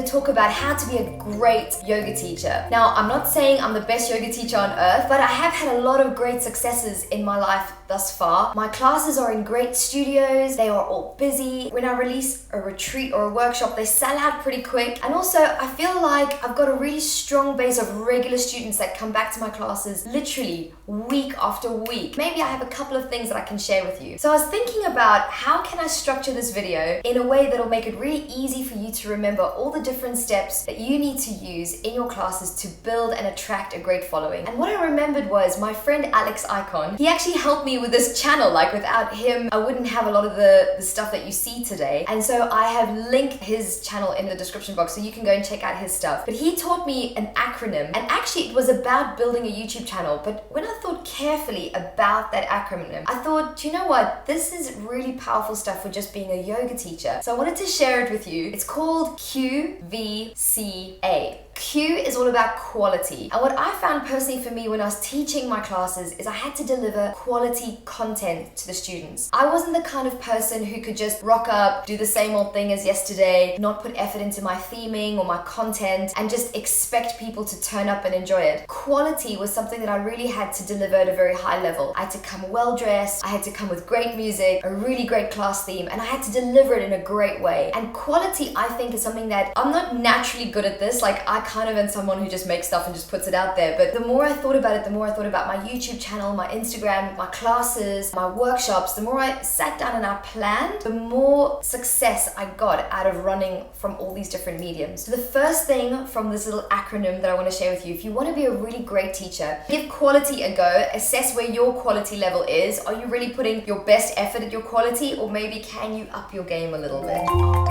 to talk about how to be a great yoga teacher. Now, I'm not saying I'm the best yoga teacher on earth, but I have had a lot of great successes in my life thus far. My classes are in great studios, they are all busy. When I release a retreat or a workshop, they sell out pretty quick. And also, I feel like I've got a really strong base of regular students that come back to my classes literally week after week. Maybe I have a couple of things that I can share with you. So I was thinking about how can I structure this video in a way that'll make it really easy for you to remember all the different steps that you need to use in your classes to build and attract a great following. And what I remembered was my friend Alex Icon, he actually helped me with this channel. Like without him, I wouldn't have a lot of the stuff that you see today. And so I have linked his channel in the description box so you can go and check out his stuff. But he taught me an acronym, and actually it was about building a YouTube channel. But when I thought carefully about that acronym, I thought, do you know what? This is really powerful stuff for just being a yoga teacher. So I wanted to share it with you. It's called QVCA. Q is all about quality. And what I found personally for me when I was teaching my classes is I had to deliver quality content to the students. I wasn't the kind of person who could just rock up, do the same old thing as yesterday, not put effort into my theming or my content, and just expect people to turn up and enjoy it. Quality was something that I really had to deliver at a very high level. I had to come well dressed, I had to come with great music, a really great class theme, and I had to deliver it in a great way. And quality, I think, is something that I'm not naturally good at this. Like I kind of am someone who just makes stuff and just puts it out there. But the more I thought about it, the more I thought about my YouTube channel, my Instagram, my classes, my workshops, the more I sat down and I planned, the more success I got out of running from all these different mediums. So the first thing from this little acronym that I want to share with you, if you want to be a really great teacher, give quality a go, assess where your quality level is. Are you really putting your best effort at your quality, or maybe can you up your game a little bit?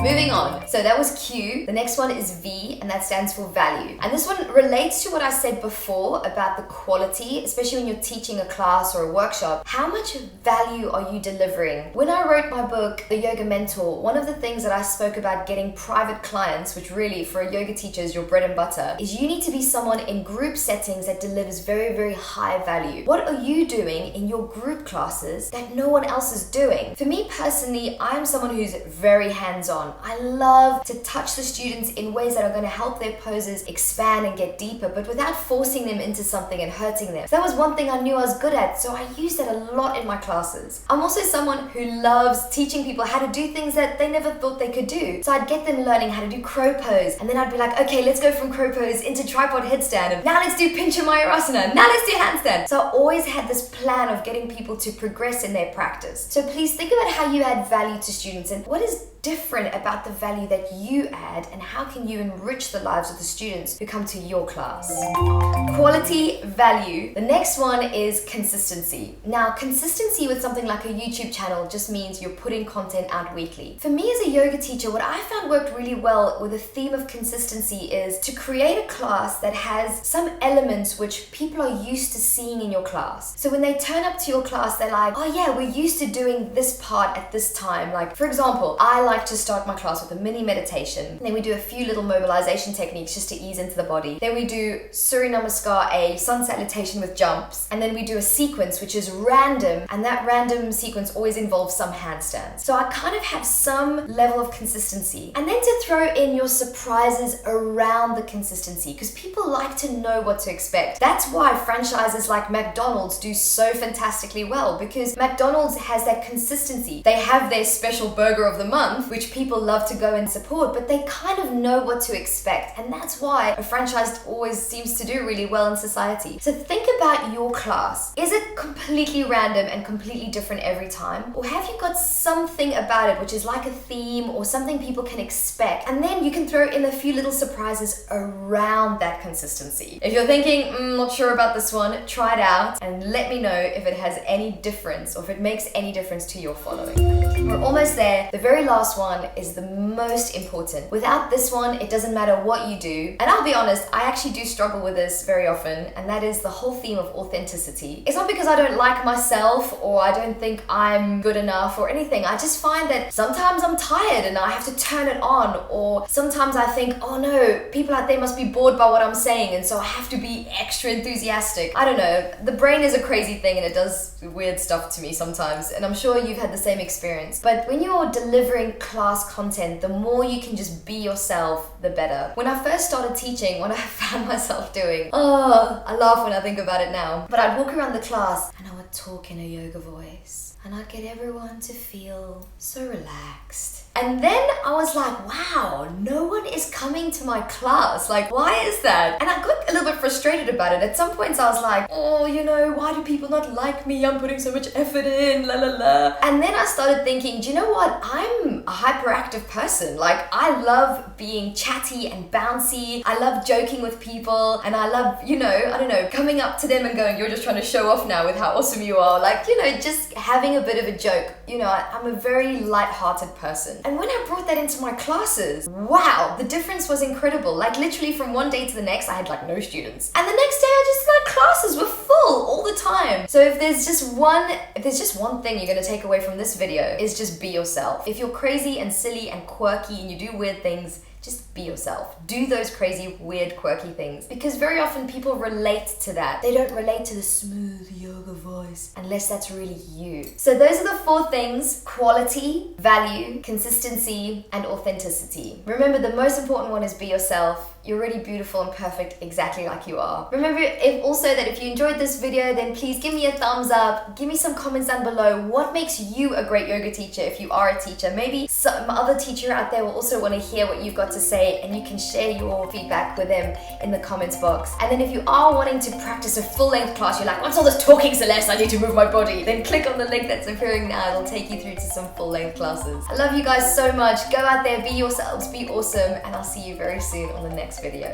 Moving on. So that was Q. The next one is V, and that stands for value. And this one relates to what I said before about the quality, especially when you're teaching a class or a workshop. How much value are you delivering? When I wrote my book, The Yoga Mentor, one of the things that I spoke about getting private clients, which really for a yoga teacher is your bread and butter, is you need to be someone in group settings that delivers very, very high value. What are you doing in your group classes that no one else is doing? For me personally, I'm someone who's very hands-on. I love to touch the students in ways that are going to help their poses expand and get deeper, but without forcing them into something and hurting them. So that was one thing I knew I was good at, so I used that a lot in my classes. I'm also someone who loves teaching people how to do things that they never thought they could do. So I'd get them learning how to do crow pose, and then I'd be like, okay, let's go from crow pose into tripod headstand, and now let's do pincha mayurasana, now let's do handstand. So I always had this plan of getting people to progress in their practice. So please think about how you add value to students and what is different about the value that you add, and how can you enrich the lives of the students who come to your class. Quality, value. The next one is consistency. Now, consistency with something like a YouTube channel just means you're putting content out weekly. For me as a yoga teacher, what I found worked really well with a theme of consistency is to create a class that has some elements which people are used to seeing in your class. So when they turn up to your class, they're like, oh yeah, we're used to doing this part at this time. Like for example, I like to start my class with a mini meditation. Then we do a few little mobilization techniques just to ease into the body. Then we do Surya Namaskar, a sun salutation with jumps. And then we do a sequence which is random, and that random sequence always involves some handstands. So I kind of have some level of consistency. And then to throw in your surprises around the consistency, because people like to know what to expect. That's why franchises like McDonald's do so fantastically well, because McDonald's has that consistency. They have their special burger of the month, which people love to go and support, but they kind of know what to expect. And that's why a franchise always seems to do really well in society. So think about your class. Is it completely random and completely different every time? Or have you got something about it which is like a theme or something people can expect? And then you can throw in a few little surprises around that consistency. If you're thinking, not sure about this one, try it out and let me know if it has any difference or if it makes any difference to your following. We're almost there. The very last one is the most important. Without this one, it doesn't matter what you do. And I'll be honest, I actually do struggle with this very often, and that is the whole theme of authenticity. It's not because I don't like myself or I don't think I'm good enough or anything. I just find that sometimes I'm tired and I have to turn it on, or sometimes I think, oh no, people out there must be bored by what I'm saying, and so I have to be extra enthusiastic. I don't know. The brain is a crazy thing and it does weird stuff to me sometimes, and I'm sure you've had the same experience. But when you're delivering class content, the more you can just be yourself, the better. When I first started teaching, what I found myself doing, I laugh when I think about it now, but I'd walk around the class and I would talk in a yoga voice and I'd get everyone to feel so relaxed. And then I was like, wow, no one is coming to my class. Like, why is that? And I got a little bit frustrated about it. At some points I was like, oh, you know, why do people not like me? I'm putting so much effort in, la la la. And then I started thinking, do you know what? I'm a hyperactive person. Like, I love being chatty and bouncy. I love joking with people. And I love, you know, I don't know, coming up to them and going, you're just trying to show off now with how awesome you are. Like, you know, just having a bit of a joke. You know, I'm a very light-hearted person. And when I brought that into my classes, wow, the difference was incredible. Like literally from one day to the next, I had like no students. And the next day my classes were full all the time. So if there's just one thing you're gonna take away from this video, is just be yourself. If you're crazy and silly and quirky and you do weird things, just be yourself. Do those crazy, weird, quirky things. Because very often people relate to that. They don't relate to the smooth yoga voice unless that's really you. So those are the 4 things: quality, value, consistency, and authenticity. Remember, the most important one is be yourself. You're already beautiful and perfect exactly like you are. Remember if you enjoyed this video, then please give me a thumbs up. Give me some comments down below. What makes you a great yoga teacher if you are a teacher? Maybe some other teacher out there will also want to hear what you've got to say, and you can share your feedback with them in the comments box. And then if you are wanting to practice a full-length class, you're like, what's all this talking, Celeste? I need to move my body. Then click on the link that's appearing now. It'll take you through to some full-length classes. I love you guys so much. Go out there, be yourselves, be awesome, and I'll see you very soon on the next video.